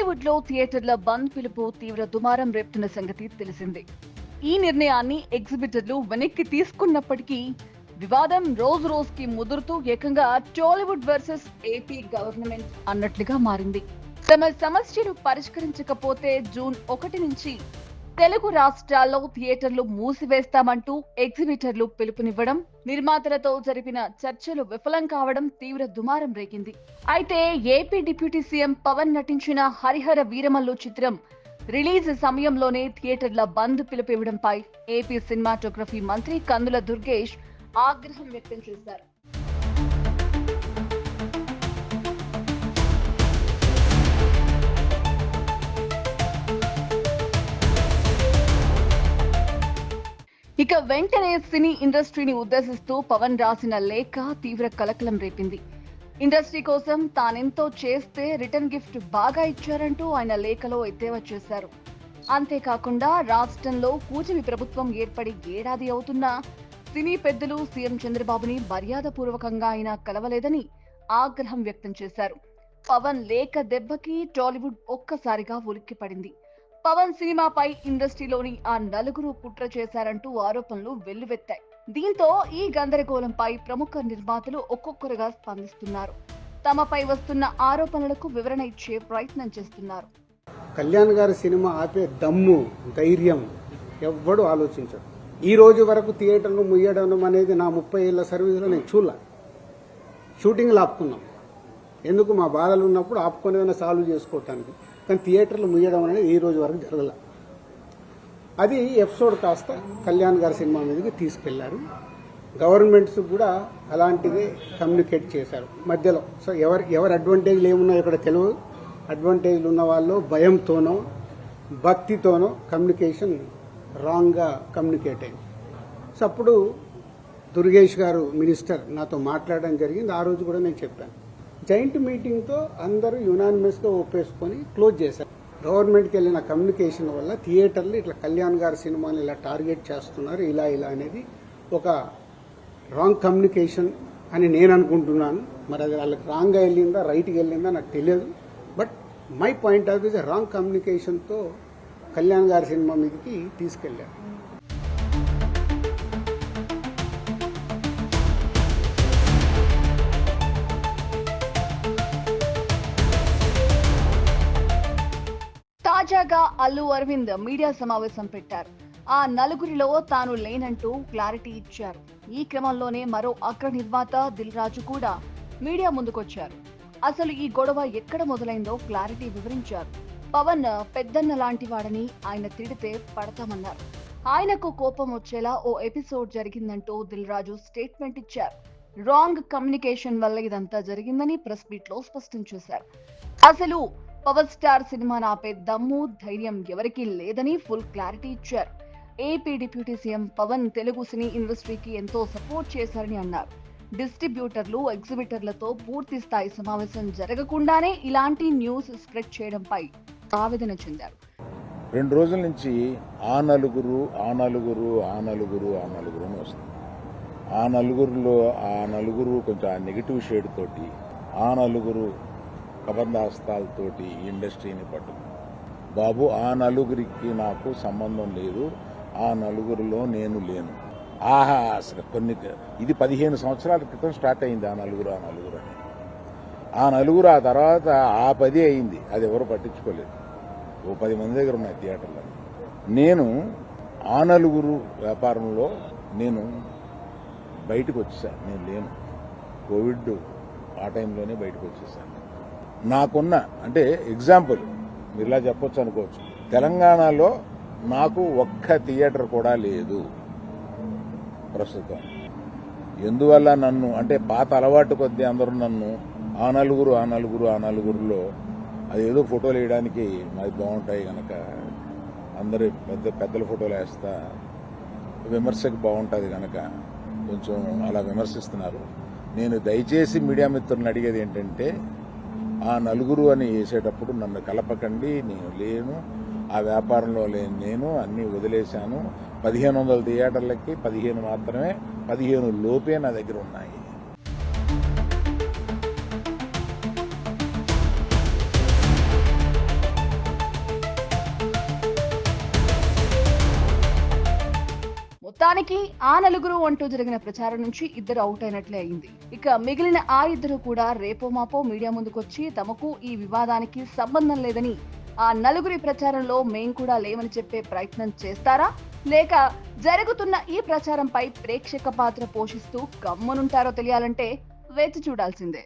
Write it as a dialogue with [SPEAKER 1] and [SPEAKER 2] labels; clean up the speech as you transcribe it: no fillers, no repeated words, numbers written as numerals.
[SPEAKER 1] టాలీవుడ్ లో థియేటర్ల బంద్ పిలుపు తీవ్ర దుమారం రేపుతున్న సంగతి తెలిసిందే. ఈ నిర్ణయాన్ని ఎగ్జిబిటర్లు వెనక్కి తీసుకున్నప్పటికీ వివాదం రోజు రోజుకి ముదురుతూ ఏకంగా టాలీవుడ్ వర్సెస్ ఏపీ గవర్నమెంట్ అన్నట్లుగా మారింది. తమ సమస్యను పరిష్కరించకపోతే జూన్ 1 నుంచి తెలుగు రాష్ట్రాల్లో థియేటర్లు మూసివేస్తామంటూ ఎగ్జిబిటర్లు పిలుపునివ్వడం, నిర్మాతలతో జరిపిన చర్చలు విఫలం కావడం తీవ్ర దుమారం రేగింది. అయితే ఏపీ డిప్యూటీ సీఎం పవన్ నటించిన హరిహర వీరమల్లు చిత్రం రిలీజ్ సమయంలోనే థియేటర్ల బంద్ పిలుపివ్వడంపై ఏపీ సినిమాటోగ్రఫీ మంత్రి కందుల దుర్గేష్ ఆగ్రహం వ్యక్తం చేశారు. ఇక వెంటనే సినీ ఇండస్ట్రీని ఉద్దేశిస్తూ పవన్ రాసిన లేఖ తీవ్ర కలకలం రేపింది. ఇండస్ట్రీ కోసం తానెంతో చేస్తే రిటర్న్ గిఫ్ట్ బాగా ఇచ్చారంటూ ఆయన లేఖలో ఎద్దేవా చేశారు. అంతేకాకుండా రాష్ట్రంలో కూటమి ప్రభుత్వం ఏర్పడి ఏడాది అవుతున్నా సినీ పెద్దలు సీఎం చంద్రబాబుని మర్యాదపూర్వకంగా ఆయన కలవలేదని ఆగ్రహం వ్యక్తం చేశారు. పవన్ లేఖ దెబ్బకి టాలీవుడ్ ఒక్కసారిగా ఉలిక్కిపడింది. పవన్ సినిమాపై ఇండస్ట్రీలోని ఆ నలుగురు కుట్ర చేశారంటూ ఆరోపణలు వెల్లువెత్తాయి. దీంతో ఈ గందరగోళంపై ప్రముఖ నిర్మాతలు ఒక్కొక్కరుగా స్పందిస్తున్నారు. తమపై వస్తున్న ఆరోపణలకు వివరణ ఇచ్చే ప్రయత్నం చేస్తున్నారు.
[SPEAKER 2] కళ్యాణ్ గారి సినిమా ఆపే దమ్ము, ధైర్యం ఎవ్వడు ఆలోచించడు. ఈ రోజు వరకు థియేటర్లు ముయ్యడం అనేది నా 30 ఏళ్ల సర్వీసులో నేను చూడలే. షూటింగ్లు ఆపుకున్నాం. ఎందుకు? మా బాధలు ఉన్నప్పుడు ఆపుకొని సాల్వ్ చేసుకోవటానికి. కానీ థియేటర్లు ముయ్యడం అనేది ఈ రోజు వరకు జరగల. అది ఎపిసోడ్ కాస్త కళ్యాణ్ గారి సినిమా మీదకి తీసుకెళ్లారు. గవర్నమెంట్స్ కూడా అలాంటిదే కమ్యూనికేట్ చేశారు మధ్యలో. సో ఎవరి అడ్వాంటేజ్లు ఏమున్నాయో ఇక్కడ తెలియదు. అడ్వాంటేజ్లు ఉన్న వాళ్ళు భయంతోనో భక్తితోనో కమ్యూనికేషన్ రాంగ్గా కమ్యూనికేట్ అయింది. సో అప్పుడు దుర్గేష్ గారు మినిస్టర్ నాతో మాట్లాడడం జరిగింది. ఆ రోజు కూడా నేను చెప్పాను. జాయింట్ మీటింగ్తో అందరూ యునానిమస్గా ఒప్పేసుకొని క్లోజ్ చేశారు. గవర్నమెంట్కి వెళ్ళిన కమ్యూనికేషన్ వల్ల థియేటర్లు ఇట్లా కళ్యాణ్ గారి సినిమాని ఇలా టార్గెట్ చేస్తున్నారు, ఇలా అనేది ఒక రాంగ్ కమ్యూనికేషన్ అని నేను అనుకుంటున్నాను. మరి అది వాళ్ళకి రాంగ్గా వెళ్ళిందా రైట్గా వెళ్ళిందా నాకు తెలియదు. But my point of view wrong కమ్యూనికేషన్తో కళ్యాణ్ గారి సినిమా మీదకి తీసుకెళ్లారు.
[SPEAKER 1] తాజాగా అల్లు అరవింద్ మీడియా సమావేశం పెట్టారు. ఆ నలుగురిలో తాను లేనంటూ క్లారిటీ ఇచ్చారు. ఈ క్రమంలోనే మరో అగ్ర నిర్మాత దిల్ రాజు కూడా మీడియా ముందుకొచ్చారు. అసలు ఈ గొడవ ఎక్కడ మొదలైందో క్లారిటీ వివరించారు. పవన్ పెద్దన్న లాంటి వాడని ఆయన తిడితే పడతామన్నారు. ఆయనకు కోపం వచ్చేలా ఓ ఎపిసోడ్ జరిగిందంటూ దిల్ రాజు స్టేట్మెంట్ ఇచ్చారు. రాంగ్ కమ్యూనికేషన్ వల్ల ఇదంతా జరిగిందని ప్రెస్ మీట్ లో స్పష్టం చేశారు. అసలు పవర్ స్టార్ సినిమాను ఆపే దమ్ము, ధైర్యం ఎవరికీ లేదని ఫుల్ క్లారిటీ ఇచ్చారు. AP deputy CM Pawan Telugu cine ఇండస్ట్రీకి ఎంతో సపోర్ట్ చేశారని అన్నారు. డిస్ట్రిబ్యూటర్లు, ఎగ్జిబిటర్లతో పూర్తి స్థాయి సమావేశం జరగకుండానే ఇలాంటి న్యూస్ స్ప్రెడ్ చేయడంపై ఆవేదన చెందారు.
[SPEAKER 3] 2 రోజుల నుంచి ఆ నలుగురు అని వస్తుంది. ఆ నలుగురు కొంచెం నెగిటివ్ షేడ్ తోటి, ఆ నలుగురు కబంధాస్తాలతోటి ఇండస్ట్రీని పట్టుకు. బాబు, ఆ నలుగురికి నాకు సంబంధం లేదు. ఆ నలుగురిలో నేను లేను. అసలు ఇది 15 సంవత్సరాల క్రితం స్టార్ట్ అయింది ఆ నలుగురు అని. ఆ నలుగురు ఆ తర్వాత ఆ 10 అయింది. అది ఎవరు పట్టించుకోలేదు. ఓ 10 మంది దగ్గర ఉన్నాయి థియేటర్లో. నేను ఆ నలుగురు వ్యాపారంలో నేను బయటకు వచ్చేసాను. నేను లేను. కోవిడ్ ఆ టైంలోనే బయటకు వచ్చేసాను. నాకున్న అంటే ఎగ్జాంపుల్ మీరు ఇలా చెప్పొచ్చు అనుకోవచ్చు. తెలంగాణలో నాకు ఒక్క థియేటర్ కూడా లేదు ప్రస్తుతం. ఎందువల్ల నన్ను అంటే పాత అలవాటు కొద్దీ అందరూ నన్ను ఆ నలుగురులో అదేదో ఫోటోలు వేయడానికి మాది బాగుంటాయి కనుక అందరు పెద్దల ఫోటోలు వేస్తా విమర్శకు బాగుంటుంది కనుక కొంచెం అలా విమర్శిస్తున్నారు. నేను దయచేసి మీడియా మిత్రులను అడిగేది ఏంటంటే, ఆ నలుగురు అని వేసేటప్పుడు నన్ను కలపకండి. నేను లేను, ఆ వ్యాపారంలో లేను. నేను అన్నీ వదిలేశాను. 1500 థియేటర్లకి 15 మాత్రమే, 15 లోపే నా దగ్గర ఉన్నాయి.
[SPEAKER 1] మొత్తానికి ఆ నలుగురు అంటూ జరిగిన ప్రచారం నుంచి ఇద్దరు అవుట్ అయినట్లే అయింది. ఇక మిగిలిన ఆ ఇద్దరు కూడా రేపో మాపో మీడియా ముందుకొచ్చి తమకు ఈ వివాదానికి సంబంధం లేదని, ఆ నలుగురి ప్రచారంలో మేం కూడా లేవని చెప్పే ప్రయత్నం చేస్తారా, లేక జరుగుతున్న ఈ ప్రచారంపై ప్రేక్షక పాత్ర పోషిస్తూ గమ్మునుంటారో తెలియాలంటే వేచి చూడాల్సిందే.